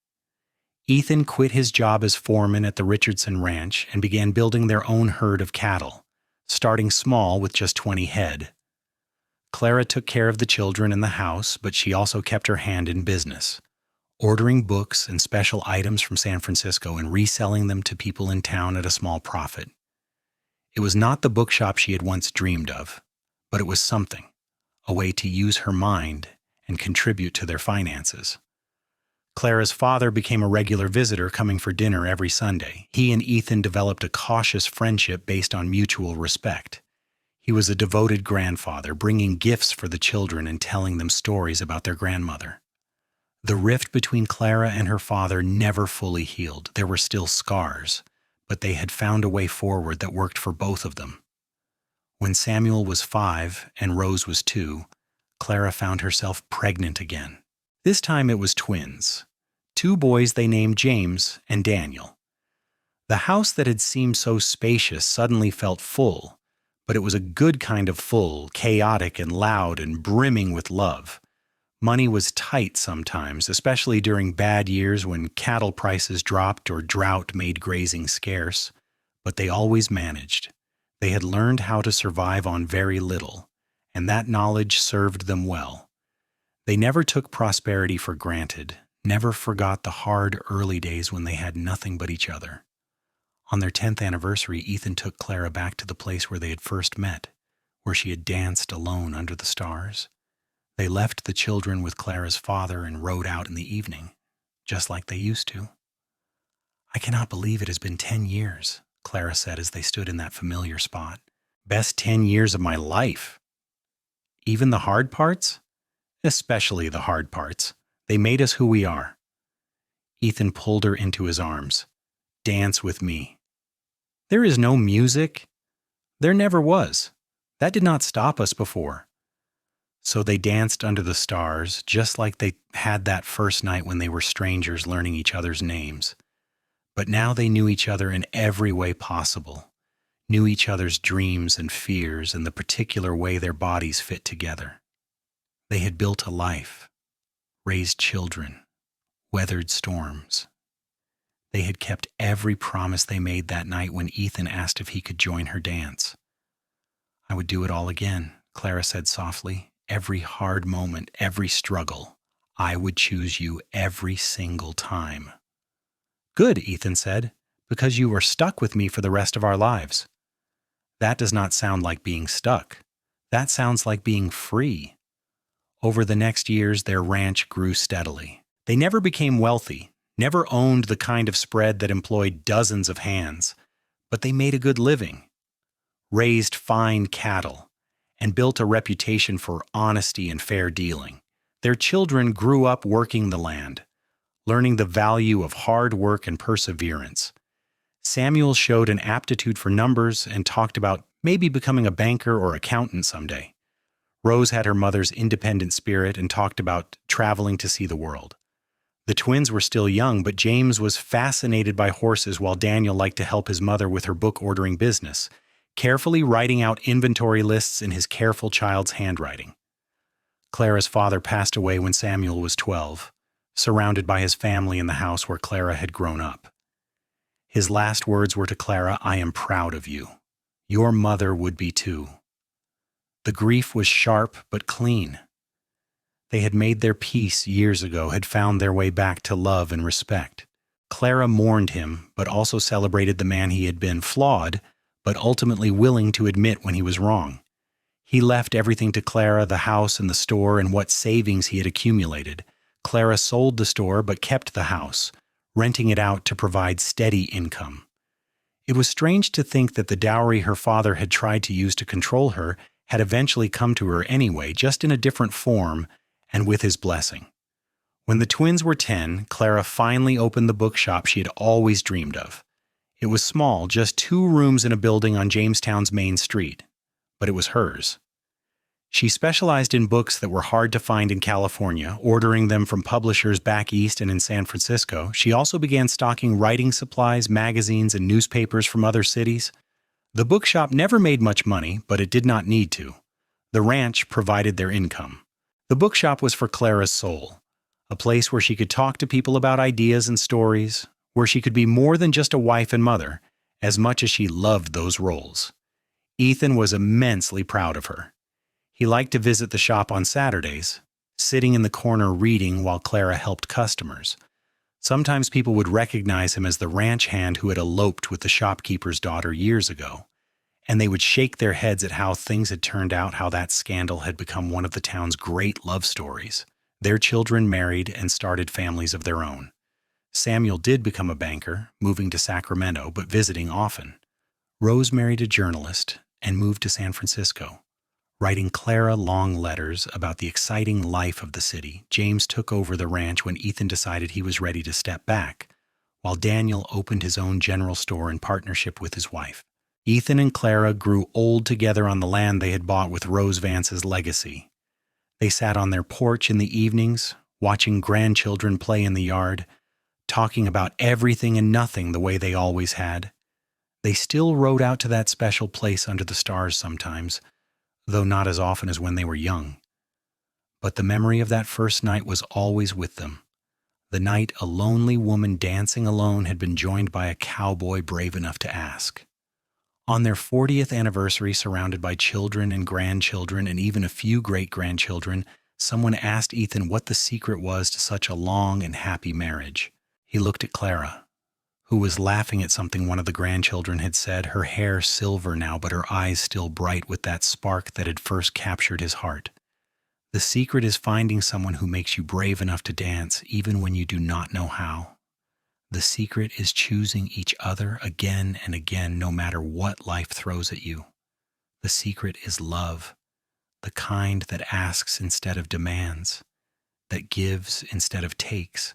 Ethan quit his job as foreman at the Richardson Ranch and began building their own herd of cattle, starting small with just 20 head. Clara took care of the children and the house, but she also kept her hand in business, ordering books and special items from San Francisco and reselling them to people in town at a small profit. It was not the bookshop she had once dreamed of, but it was something, a way to use her mind and contribute to their finances. Clara's father became a regular visitor, coming for dinner every Sunday. He and Ethan developed a cautious friendship based on mutual respect. He was a devoted grandfather, bringing gifts for the children and telling them stories about their grandmother. The rift between Clara and her father never fully healed. There were still scars, but they had found a way forward that worked for both of them. When Samuel was 5 and Rose was 2, Clara found herself pregnant again. This time it was twins, 2 boys they named James and Daniel. The house that had seemed so spacious suddenly felt full, but it was a good kind of full, chaotic and loud and brimming with love. Money was tight sometimes, especially during bad years when cattle prices dropped or drought made grazing scarce, but they always managed. They had learned how to survive on very little, and that knowledge served them well. They never took prosperity for granted, never forgot the hard early days when they had nothing but each other. On their 10th anniversary, Ethan took Clara back to the place where they had first met, where she had danced alone under the stars. They left the children with Clara's father and rode out in the evening, just like they used to. "I cannot believe it has been 10 years, Clara said as they stood in that familiar spot. "Best 10 years of my life." "Even the hard parts?" "Especially the hard parts. They made us who we are." Ethan pulled her into his arms. "Dance with me." "There is no music." "There never was. That did not stop us before." So they danced under the stars, just like they had that first night when they were strangers learning each other's names. But now they knew each other in every way possible, knew each other's dreams and fears and the particular way their bodies fit together. They had built a life, raised children, weathered storms. They had kept every promise they made that night when Ethan asked if he could join her dance. "I would do it all again," Clara said softly. "Every hard moment, every struggle. I would choose you every single time." "Good," Ethan said, "because you are stuck with me for the rest of our lives." "That does not sound like being stuck. That sounds like being free." Over the next years, their ranch grew steadily. They never became wealthy, never owned the kind of spread that employed dozens of hands, but they made a good living, raised fine cattle, and built a reputation for honesty and fair dealing. Their children grew up working the land, learning the value of hard work and perseverance. Samuel showed an aptitude for numbers and talked about maybe becoming a banker or accountant someday. Rose had her mother's independent spirit and talked about traveling to see the world. The twins were still young, but James was fascinated by horses while Daniel liked to help his mother with her book ordering business, carefully writing out inventory lists in his careful child's handwriting. Clara's father passed away when Samuel was 12, surrounded by his family in the house where Clara had grown up. His last words were to Clara, "I am proud of you. Your mother would be too." The grief was sharp but clean. They had made their peace years ago, had found their way back to love and respect. Clara mourned him, but also celebrated the man he had been, flawed, but ultimately willing to admit when he was wrong. He left everything to Clara, the house and the store and what savings he had accumulated. Clara sold the store but kept the house, renting it out to provide steady income. It was strange to think that the dowry her father had tried to use to control her had eventually come to her anyway, just in a different form and with his blessing. When the twins were 10, Clara finally opened the bookshop she had always dreamed of. It was small, just 2 rooms in a building on Jamestown's main street, but it was hers. She specialized in books that were hard to find in California, ordering them from publishers back east and in San Francisco. She also began stocking writing supplies, magazines, and newspapers from other cities. The bookshop never made much money, but it did not need to. The ranch provided their income. The bookshop was for Clara's soul, a place where she could talk to people about ideas and stories, where she could be more than just a wife and mother, as much as she loved those roles. Ethan was immensely proud of her. He liked to visit the shop on Saturdays, sitting in the corner reading while Clara helped customers. Sometimes people would recognize him as the ranch hand who had eloped with the shopkeeper's daughter years ago, and they would shake their heads at how things had turned out, how that scandal had become one of the town's great love stories. Their children married and started families of their own. Samuel did become a banker, moving to Sacramento, but visiting often. Rose married a journalist and moved to San Francisco, writing Clara long letters about the exciting life of the city. James took over the ranch when Ethan decided he was ready to step back, while Daniel opened his own general store in partnership with his wife. Ethan and Clara grew old together on the land they had bought with Rose Vance's legacy. They sat on their porch in the evenings, watching grandchildren play in the yard, talking about everything and nothing the way they always had. They still rode out to that special place under the stars sometimes, though not as often as when they were young. But the memory of that first night was always with them. The night a lonely woman dancing alone had been joined by a cowboy brave enough to ask. On their 40th anniversary, surrounded by children and grandchildren and even a few great-grandchildren, someone asked Ethan what the secret was to such a long and happy marriage. He looked at Clara, who was laughing at something one of the grandchildren had said, her hair silver now, but her eyes still bright with that spark that had first captured his heart. The secret is finding someone who makes you brave enough to dance, even when you do not know how. The secret is choosing each other again and again, no matter what life throws at you. The secret is love, the kind that asks instead of demands, that gives instead of takes,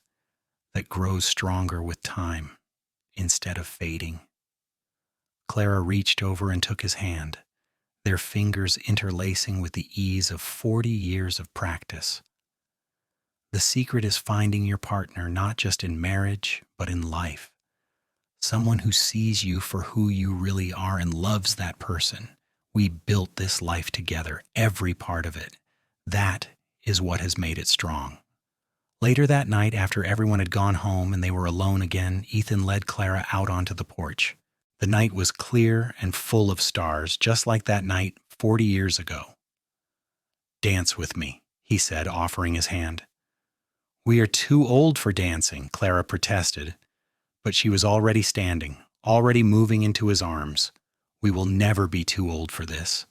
that grows stronger with time instead of fading. Clara reached over and took his hand, their fingers interlacing with the ease of 40 years of practice. The secret is finding your partner not just in marriage, but in life. Someone who sees you for who you really are and loves that person. We built this life together, every part of it. That is what has made it strong. Later that night, after everyone had gone home and they were alone again, Ethan led Clara out onto the porch. The night was clear and full of stars, just like that night 40 years ago. "Dance with me," he said, offering his hand. "We are too old for dancing," Clara protested, but she was already standing, already moving into his arms. "We will never be too old for this."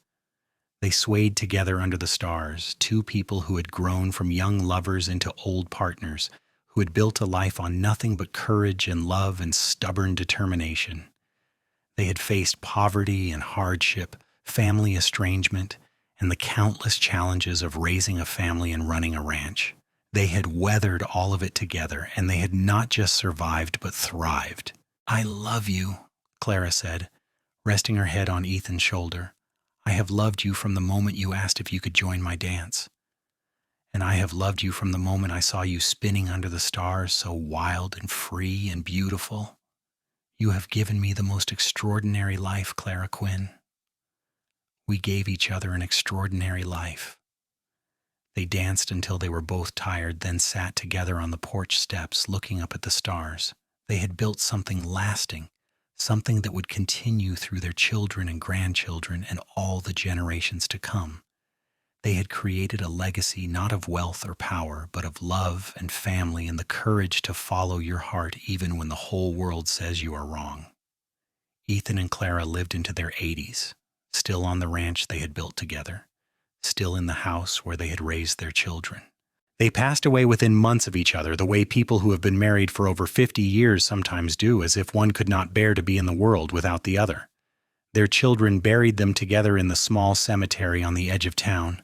They swayed together under the stars, 2 people who had grown from young lovers into old partners, who had built a life on nothing but courage and love and stubborn determination. They had faced poverty and hardship, family estrangement, and the countless challenges of raising a family and running a ranch. They had weathered all of it together, and they had not just survived but thrived. "I love you," Clara said, resting her head on Ethan's shoulder. "I have loved you from the moment you asked if you could join my dance. And I have loved you from the moment I saw you spinning under the stars, so wild and free and beautiful. You have given me the most extraordinary life, Clara Quinn." We gave each other an extraordinary life. They danced until they were both tired, then sat together on the porch steps looking up at the stars. They had built something lasting, something that would continue through their children and grandchildren and all the generations to come. They had created a legacy not of wealth or power, but of love and family and the courage to follow your heart even when the whole world says you are wrong. Ethan and Clara lived into their 80s, still on the ranch they had built together, still in the house where they had raised their children. They passed away within months of each other, the way people who have been married for over 50 years sometimes do, as if one could not bear to be in the world without the other. Their children buried them together in the small cemetery on the edge of town,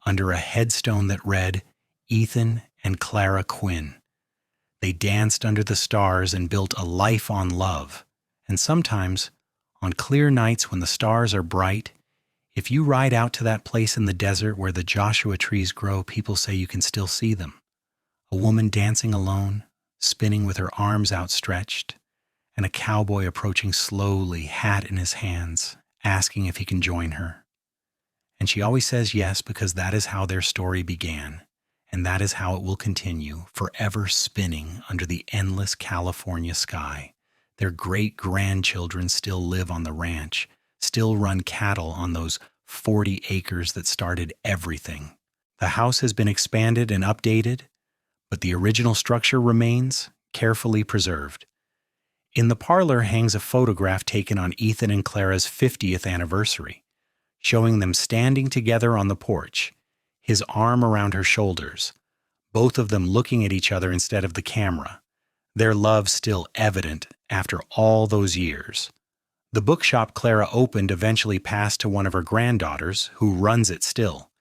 under a headstone that read, "Ethan and Clara Quinn." They danced under the stars and built a life on love. And sometimes, on clear nights when the stars are bright, if you ride out to that place in the desert where the Joshua trees grow, people say you can still see them. A woman dancing alone, spinning with her arms outstretched, and a cowboy approaching slowly, hat in his hands, asking if he can join her. And she always says yes, because that is how their story began, and that is how it will continue, forever spinning under the endless California sky. Their great-grandchildren still live on the ranch, still run cattle on those 40 acres that started everything. The house has been expanded and updated, but the original structure remains, carefully preserved. In the parlor hangs a photograph taken on Ethan and Clara's 50th anniversary, showing them standing together on the porch, his arm around her shoulders, both of them looking at each other instead of the camera, their love still evident after all those years. The bookshop Clara opened eventually passed to one of her granddaughters, who runs it still,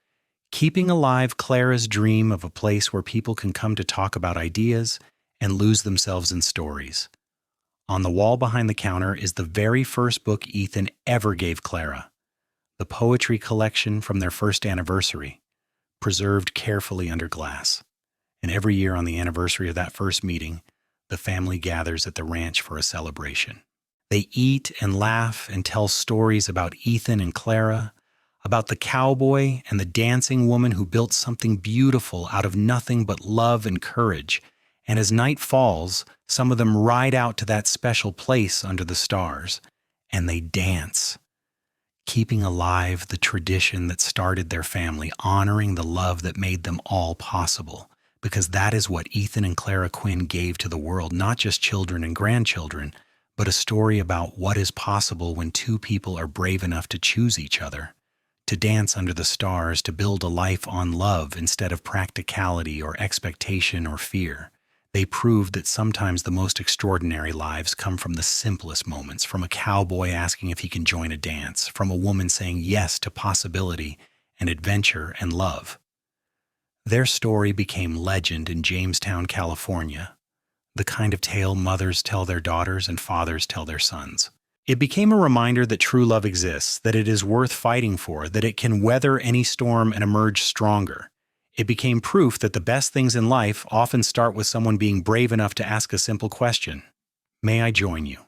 keeping alive Clara's dream of a place where people can come to talk about ideas and lose themselves in stories. On the wall behind the counter is the very first book Ethan ever gave Clara, the poetry collection from their first anniversary, preserved carefully under glass. And every year on the anniversary of that first meeting, the family gathers at the ranch for a celebration. They eat and laugh and tell stories about Ethan and Clara, about the cowboy and the dancing woman who built something beautiful out of nothing but love and courage. And as night falls, some of them ride out to that special place under the stars, and they dance, keeping alive the tradition that started their family, honoring the love that made them all possible, because that is what Ethan and Clara Quinn gave to the world, not just children and grandchildren, but a story about what is possible when two people are brave enough to choose each other, to dance under the stars, to build a life on love instead of practicality or expectation or fear. They proved that sometimes the most extraordinary lives come from the simplest moments, from a cowboy asking if he can join a dance, from a woman saying yes to possibility and adventure and love. Their story became legend in Jamestown, California, the kind of tale mothers tell their daughters and fathers tell their sons. It became a reminder that true love exists, that it is worth fighting for, that it can weather any storm and emerge stronger. It became proof that the best things in life often start with someone being brave enough to ask a simple question: "May I join you?"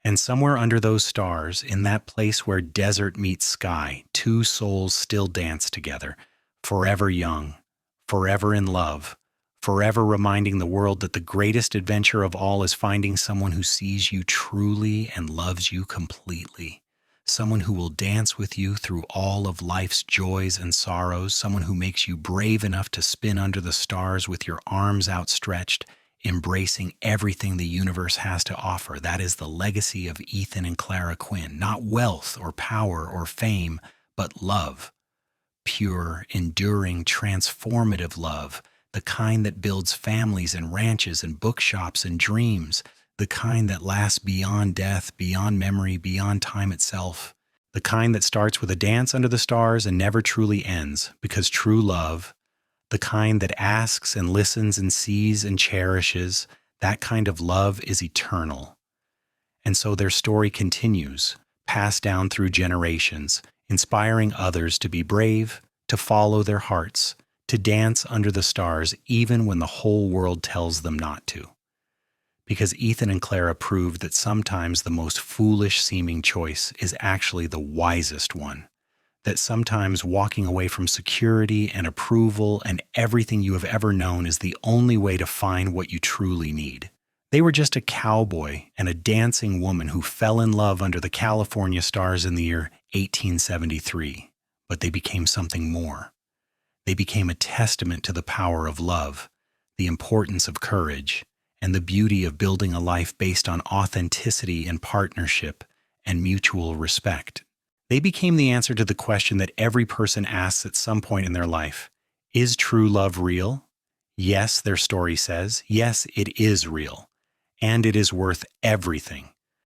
And somewhere under those stars, in that place where desert meets sky, two souls still dance together, forever young, forever in love, forever reminding the world that the greatest adventure of all is finding someone who sees you truly and loves you completely. Someone who will dance with you through all of life's joys and sorrows, someone who makes you brave enough to spin under the stars with your arms outstretched, embracing everything the universe has to offer. That is the legacy of Ethan and Clara Quinn. Not wealth or power or fame, but love. Pure, enduring, transformative love. The kind that builds families and ranches and bookshops and dreams. The kind that lasts beyond death, beyond memory, beyond time itself. The kind that starts with a dance under the stars and never truly ends, because true love, the kind that asks and listens and sees and cherishes, that kind of love is eternal. And so their story continues, passed down through generations, inspiring others to be brave, to follow their hearts, to dance under the stars even when the whole world tells them not to. Because Ethan and Clara proved that sometimes the most foolish-seeming choice is actually the wisest one. That sometimes walking away from security and approval and everything you have ever known is the only way to find what you truly need. They were just a cowboy and a dancing woman who fell in love under the California stars in the year 1873, but they became something more. They became a testament to the power of love, the importance of courage, and the beauty of building a life based on authenticity and partnership and mutual respect. They became the answer to the question that every person asks at some point in their life: is true love real? Yes, their story says. Yes, it is real. And it is worth everything.